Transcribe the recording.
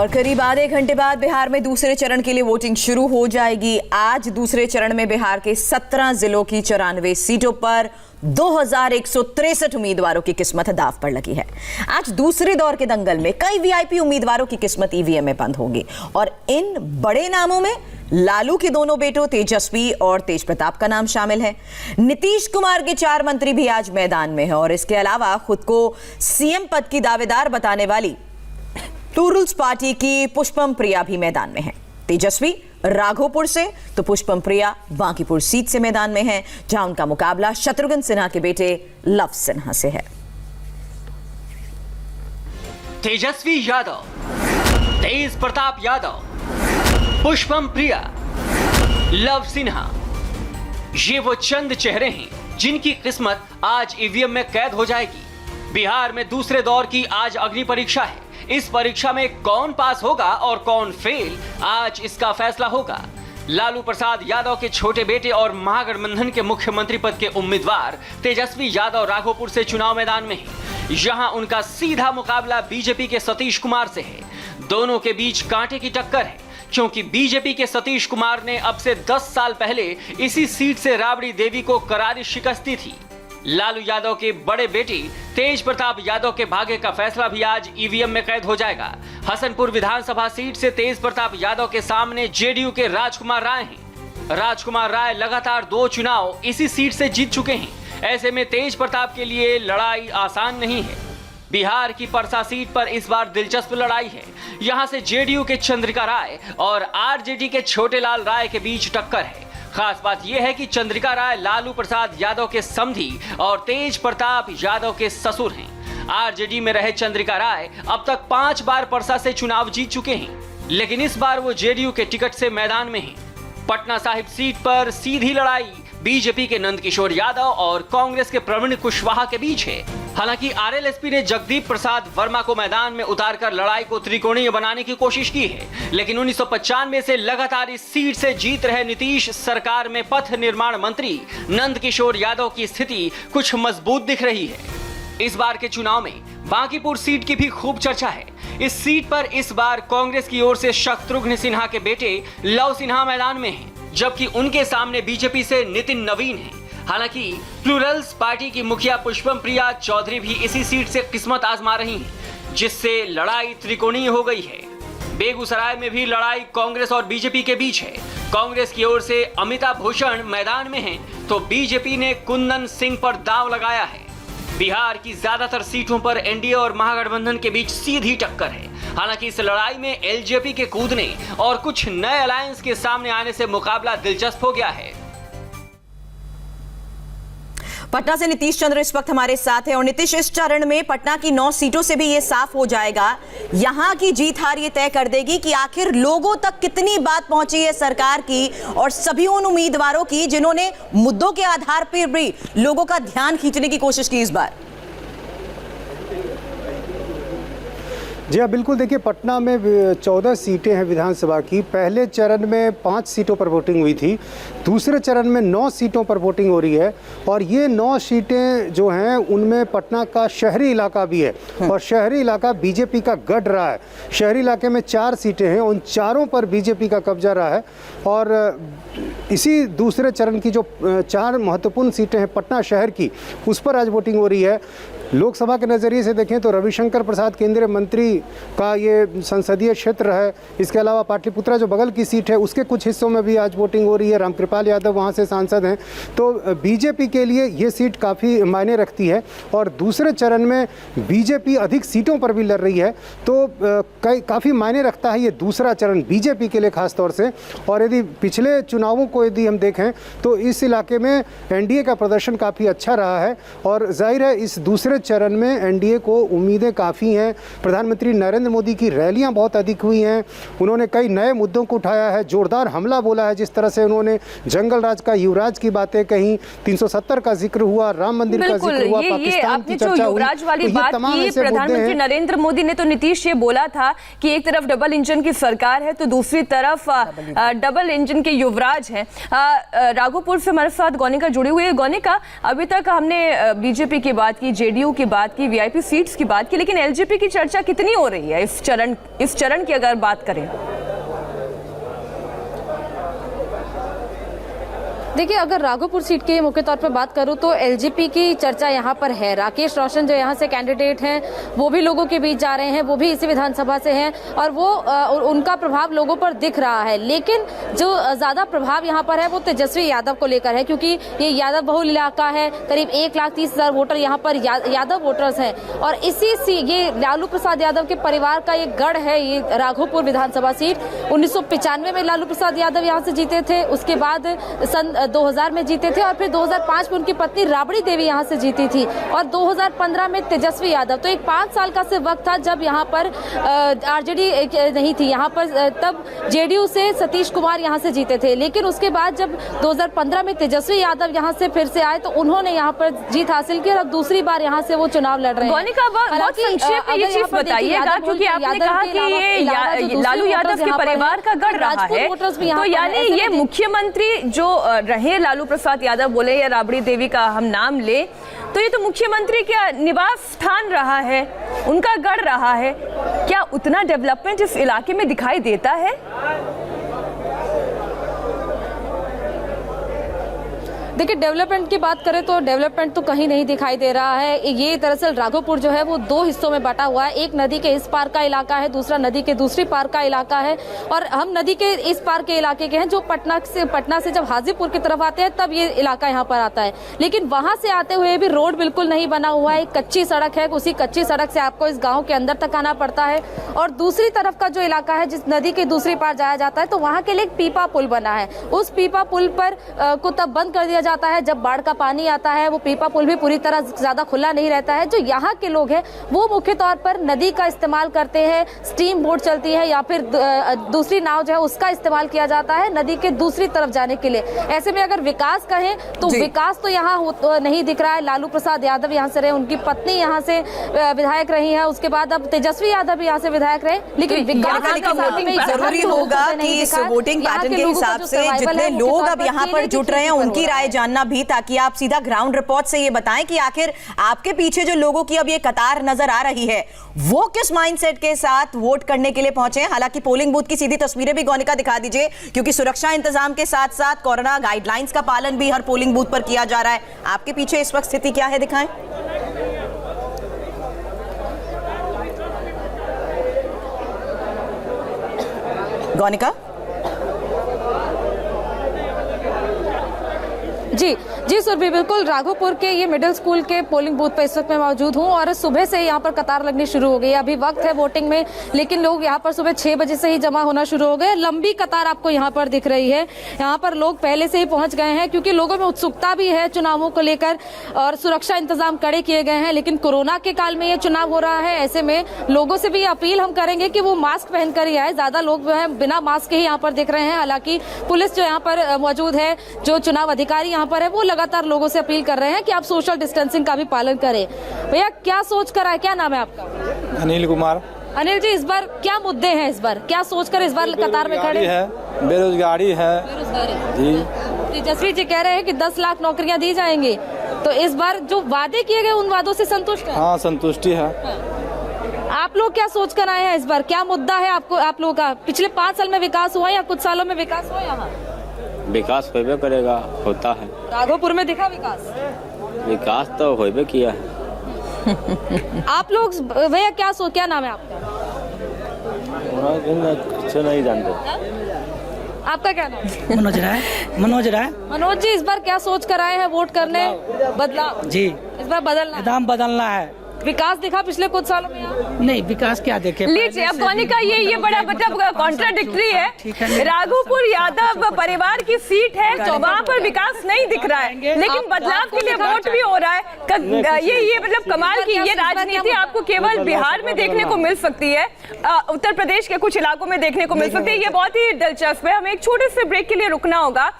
और करीब आधे घंटे बाद बिहार में दूसरे चरण के लिए वोटिंग शुरू हो जाएगी। आज दूसरे चरण में बिहार के 17 जिलों की 94 सीटों पर 2163 उम्मीदवारों की किस्मत दांव पर लगी है। आज दूसरे दौर के दंगल में कई वीआईपी उम्मीदवारों की किस्मत ईवीएम में बंद होगी और इन बड़े नामों में लालू के दोनों बेटों तेजस्वी और तेज प्रताप का नाम शामिल है। नीतीश कुमार के 4 मंत्री भी आज मैदान में हैं और इसके अलावा खुद को सीएम पद की दावेदार बताने वाली प्लूरल्स पार्टी की पुष्पम प्रिया भी मैदान में है। तेजस्वी राघोपुर से तो पुष्पम प्रिया बांकीपुर सीट से मैदान में है, जहां उनका मुकाबला शत्रुघ्न सिन्हा के बेटे लव सिन्हा से है। तेजस्वी यादव, तेज प्रताप यादव, पुष्पम प्रिया, लव सिन्हा, ये वो चंद चेहरे हैं जिनकी किस्मत आज ईवीएम में कैद हो जाएगी। बिहार में दूसरे दौर की आज अग्नि परीक्षा है। इस परीक्षा में कौन पास होगा और कौन फेल, आज इसका फैसला होगा। लालू प्रसाद यादव के छोटे बेटे और महागठबंधन के मुख्यमंत्री पद के उम्मीदवार तेजस्वी यादव राघोपुर से चुनाव मैदान में हैं। यहां उनका सीधा मुकाबला बीजेपी के सतीश कुमार से है। दोनों के बीच कांटे की टक्कर है, क्योंकि बीजेपी के सतीश कुमार ने अब से 10 साल पहले इसी सीट से राबड़ी देवी को करारी शिकस्त दी थी। लालू यादव के बड़े बेटे तेज प्रताप यादव के भाग्य का फैसला भी आज ईवीएम में कैद हो जाएगा। हसनपुर विधानसभा सीट से तेज प्रताप यादव के सामने जेडीयू के राजकुमार राय हैं। राजकुमार राय लगातार 2 चुनाव इसी सीट से जीत चुके हैं। ऐसे में तेज प्रताप के लिए लड़ाई आसान नहीं है। बिहार की परसा सीट पर इस बार दिलचस्प लड़ाई है। यहां से जेडीयू के चंद्रिका राय और आरजेडी के छोटेलाल राय के बीच टक्कर है। खास बात यह है कि चंद्रिका राय लालू प्रसाद यादव के समधी और तेज प्रताप यादव के ससुर हैं। आरजेडी में रहे चंद्रिका राय अब तक 5 बार परसा से चुनाव जीत चुके हैं, लेकिन इस बार वो जेडीयू के टिकट से मैदान में हैं। पटना साहिब सीट पर सीधी लड़ाई बीजेपी के नंदकिशोर यादव और कांग्रेस के प्रवीण कुशवाहा के बीच है। हालांकि आरएलएसपी ने जगदीप प्रसाद वर्मा को मैदान में उतारकर लड़ाई को त्रिकोणीय बनाने की कोशिश की है, लेकिन 1995 से लगातार इस सीट से जीत रहे नीतीश सरकार में पथ निर्माण मंत्री नंदकिशोर यादव की स्थिति कुछ मजबूत दिख रही है। इस बार के चुनाव में बांकीपुर सीट की भी खूब चर्चा है। इस सीट पर इस बार कांग्रेस की ओर से शत्रुघ्न सिन्हा के बेटे लव सिन्हा मैदान में हैं, जबकि उनके सामने बीजेपी से नितिन नवीन हैं। हालांकि प्लूरल्स पार्टी की मुखिया पुष्पम प्रिया चौधरी भी इसी सीट से किस्मत आजमा रही हैं, जिससे लड़ाई त्रिकोणीय हो गई है। बेगूसराय में भी लड़ाई कांग्रेस और बीजेपी के बीच है। कांग्रेस की ओर से अमिता भूषण मैदान में हैं, तो बीजेपी ने कुंदन सिंह पर दांव लगाया है। बिहार की ज्यादातर सीटों पर एनडीए और महागठबंधन के बीच सीधी टक्कर है। हालांकि इस लड़ाई में एलजेपी के कूदने और कुछ नए अलायंस के सामने आने से मुकाबला दिलचस्प हो गया है। पटना से नीतीश चंद्र इस वक्त हमारे साथ है और नीतीश, इस चरण में पटना की 9 सीटों से भी ये साफ हो जाएगा, यहां की जीत हार ये तय कर देगी कि आखिर लोगों तक कितनी बात पहुंची है सरकार की और सभी उन उम्मीदवारों की जिन्होंने मुद्दों के आधार पर भी लोगों का ध्यान खींचने की कोशिश की इस बार। जी हाँ, बिल्कुल। देखिए, पटना में 14 सीटें हैं विधानसभा की। पहले चरण में 5 सीटों पर वोटिंग हुई थी, दूसरे चरण में 9 सीटों पर वोटिंग हो रही है और ये 9 सीटें जो हैं उनमें पटना का शहरी इलाका भी है और शहरी इलाका बीजेपी का गढ़ रहा है। शहरी इलाके में 4 सीटें हैं, उन चारों पर बीजेपी का कब्जा रहा है और इसी दूसरे चरण की जो 4 महत्वपूर्ण सीटें हैं पटना शहर की, उस पर आज वोटिंग हो रही है। लोकसभा के नज़रिए से देखें तो रविशंकर प्रसाद केंद्रीय मंत्री का ये संसदीय क्षेत्र है। इसके अलावा पाटलिपुत्रा जो बगल की सीट है उसके कुछ हिस्सों में भी आज वोटिंग हो रही है। रामकृपाल यादव वहाँ से सांसद हैं, तो बीजेपी के लिए ये सीट काफ़ी मायने रखती है और दूसरे चरण में बीजेपी अधिक सीटों पर भी लड़ रही है, तो काफ़ी मायने रखता है ये दूसरा चरण बीजेपी के लिए खास तौर से। और यदि पिछले चुनावों को यदि हम देखें तो इस इलाके में एनडीए का प्रदर्शन काफ़ी अच्छा रहा है और जाहिर है इस दूसरे चरण में एनडीए को उम्मीदें काफ़ी हैं। प्रधानमंत्री नरेंद्र मोदी की रैलियां बहुत अधिक हुई हैं। उन्होंने कई नए मुद्दों को उठाया है, जोरदार हमला बोला है। जिस तरह से उन्होंने जंगल राज का युवराज की बातें कहीं, 370 का जिक्र हुआ, राम मंदिर का जिक्र हुआ, पाकिस्तान की चर्चा हुई। युवराज वाली बात की प्रधानमंत्री नरेंद्र मोदी ने तो नीतीश ये बोला था कि एक तरफ डबल इंजन की सरकार है तो दूसरी तरफ डबल इंजन के युवराज हैं। राघोपुर से हमारे साथ गौनिका जुड़ी हुई है। गौनिका, अभी तक हमने बीजेपी की बात की, जेडीयू की बात की, वीआईपी सीट्स की बात की, लेकिन एलजेपी की चर्चा कितनी कितनी हो रही है इस चरण की अगर बात करें? देखिए, अगर राघोपुर सीट की मुख्य तौर पर बात करूं तो एलजेपी की चर्चा यहां पर है। राकेश रोशन जो यहां से कैंडिडेट हैं वो भी लोगों के बीच जा रहे हैं, वो भी इसी विधानसभा से हैं और वो उनका प्रभाव लोगों पर दिख रहा है। लेकिन जो ज्यादा प्रभाव यहां पर है वो तेजस्वी यादव को लेकर है, क्योंकि ये यादव बहुल इलाका है। करीब 1,30,000 वोटर यहां पर यादव वोटर्स हैं और ये लालू प्रसाद यादव के परिवार का ये गढ़ है। ये राघोपुर विधानसभा सीट 1995 में लालू प्रसाद यादव यहाँ से जीते थे, उसके बाद सन 2000 में जीते थे और फिर 2005 में उनकी पत्नी राबड़ी देवी यहां से जीती थी और 2015 में तेजस्वी यादव। तो एक 5 साल का से वक्त था जब यहां पर आरजेडी नहीं थी, यहां पर तब जेडीयू से सतीश कुमार यहां से जीते थे। लेकिन उसके बाद जब 2015 में तेजस्वी यादव यहां से फिर से आए तो उन्होंने यहां पर जीत हासिल की और अब दूसरी बार यहां से वो चुनाव लड़ रहे हैं। गोनिका, बहुत संक्षेप में ये चीज बताइएगा, क्योंकि आपने कहा कि ये लालू यादव के परिवार का गढ़ रहा है, तो यानी ये मुख्यमंत्री जो रहे लालू प्रसाद यादव बोले या राबड़ी देवी का हम नाम ले, तो ये तो मुख्यमंत्री का निवास स्थान रहा है, उनका गढ़ रहा है। क्या उतना डेवलपमेंट इस इलाके में दिखाई देता है? देखिए, डेवलपमेंट की बात करें तो डेवलपमेंट तो कहीं नहीं दिखाई दे रहा है। ये दरअसल राघोपुर जो है वो 2 हिस्सों में बटा हुआ है। एक नदी के इस पार का इलाका है, दूसरा नदी के दूसरी पार का इलाका है और हम नदी के इस पार के इलाके के हैं जो पटना से जब हाजीपुर की तरफ आते हैं तब ये इलाका यहाँ पर आता है। लेकिन वहां से आते हुए भी रोड बिल्कुल नहीं बना हुआ है, कच्ची सड़क है। उसी कच्ची सड़क से आपको इस गाँव के अंदर तक आना पड़ता है और दूसरी तरफ का जो इलाका है जिस नदी के दूसरी पार जाया जाता है तो वहाँ के लिए एक पीपा पुल बना है। उस पीपा पुल पर को तब बंद कर दिया जाता है जब बाढ़ का पानी आता है। वो पीपा पुल भी पूरी तरह ज्यादा खुला नहीं रहता है। जो यहाँ के लोग हैं वो मुख्य तौर पर नदी का इस्तेमाल करते हैं, स्टीम बोट चलती है या फिर दूसरी नाव जो है उसका इस्तेमाल किया जाता है नदी के दूसरी तरफ जाने के लिए। ऐसे में अगर विकास कहें तो विकास तो यहाँ नहीं दिख रहा है। लालू प्रसाद यादव यहाँ से रहे, उनकी पत्नी यहाँ से विधायक रही है, उसके बाद अब तेजस्वी यादव भी यहाँ से विधायक रहे, लेकिन विकास जरूरी होगा कि इस वोटिंग पैटर्न के हिसाब से जितने लोग अब यहाँ पर जुट रहे हैं उनकी राय जानना भी, ताकि आप सीधा ग्राउंड रिपोर्ट से ये बताएं कि आखिर आपके पीछे जो लोगों की अब ये कतार नजर आ रही है वो किस माइंडसेट के साथ वोट करने के लिए पहुंचे हैं। हालांकि पोलिंग बूथ की सीधी तस्वीरें भी गोनिका दिखा दीजिए, क्योंकि सुरक्षा इंतजाम के साथ साथ कोरोना गाइडलाइंस का पालन भी हर पोलिंग बूथ पर किया जा रहा है। आपके पीछे इस वक्त स्थिति क्या है, दिखाएं। गोनिका जी सुरभि, बिल्कुल राघोपुर के ये मिडिल स्कूल के पोलिंग बूथ पर इस वक्त मैं मौजूद हूँ और सुबह से यहाँ पर कतार लगनी शुरू हो गई। अभी वक्त है वोटिंग में, लेकिन लोग यहाँ पर सुबह 6 बजे से ही जमा होना शुरू हो गए। लंबी कतार आपको यहाँ पर दिख रही है। यहाँ पर लोग पहले से ही पहुंच गए हैं क्योंकि लोगों में उत्सुकता भी है चुनावों को लेकर और सुरक्षा इंतजाम कड़े किए गए हैं। लेकिन कोरोना के काल में ये चुनाव हो रहा है, ऐसे में लोगों से भी अपील हम करेंगे कि वो मास्क पहनकर ही आए। ज्यादा लोग जो है बिना मास्क के ही यहाँ पर दिख रहे हैं। हालांकि पुलिस जो यहाँ पर मौजूद है, जो चुनाव अधिकारी यहाँ पर है, वो लगातार लोगों से अपील कर रहे हैं कि आप सोशल डिस्टेंसिंग का भी पालन करें। भैया, क्या सोच कर आए, क्या नाम है आपका? अनिल कुमार। अनिल जी, इस बार क्या मुद्दे हैं, इस बार क्या सोचकर इस बार कतार में खड़े है? बेरोजगारी है जी। तेजस्वी जी कह रहे हैं कि 10 लाख नौकरियां दी जाएंगी, तो इस बार जो वादे किए गए उन वादों से संतुष्ट हैं? हाँ, संतुष्टि है। आप लोग क्या सोच कर आए हैं इस बार, क्या मुद्दा है आपको, आप लोगों का? पिछले 5 साल में विकास हुआ या कुछ सालों में विकास हुआ? यहाँ विकास होबे करेगा, होता है। राघोपुर में दिखा विकास? विकास तो होबे किया है। आप लोग भैया क्या नाम है आपका? कुछ नहीं जानते। आपका क्या नाम है? मनोज राय। मनोज जी, इस बार क्या सोच कर आए हैं वोट करने? बदलाव जी, इस बार बदलना, एकदम बदलना है। विकास दिखा पिछले कुछ सालों में यहाँ? नहीं, विकास क्या देखे। लीजिए, अब गोनिका ये बड़ा मतलब कॉन्ट्राडिक्टरी है। राघोपुर यादव परिवार की सीट है, वहाँ पर विकास नहीं दिख रहा है, लेकिन बदलाव के लिए वोट भी हो रहा है। ये मतलब कमाल की ये राजनीति आपको केवल बिहार में देखने को मिल सकती है, उत्तर प्रदेश के कुछ इलाकों में देखने को मिल सकती है। ये बहुत ही दिलचस्प है। हमें एक छोटे से ब्रेक के लिए रुकना होगा।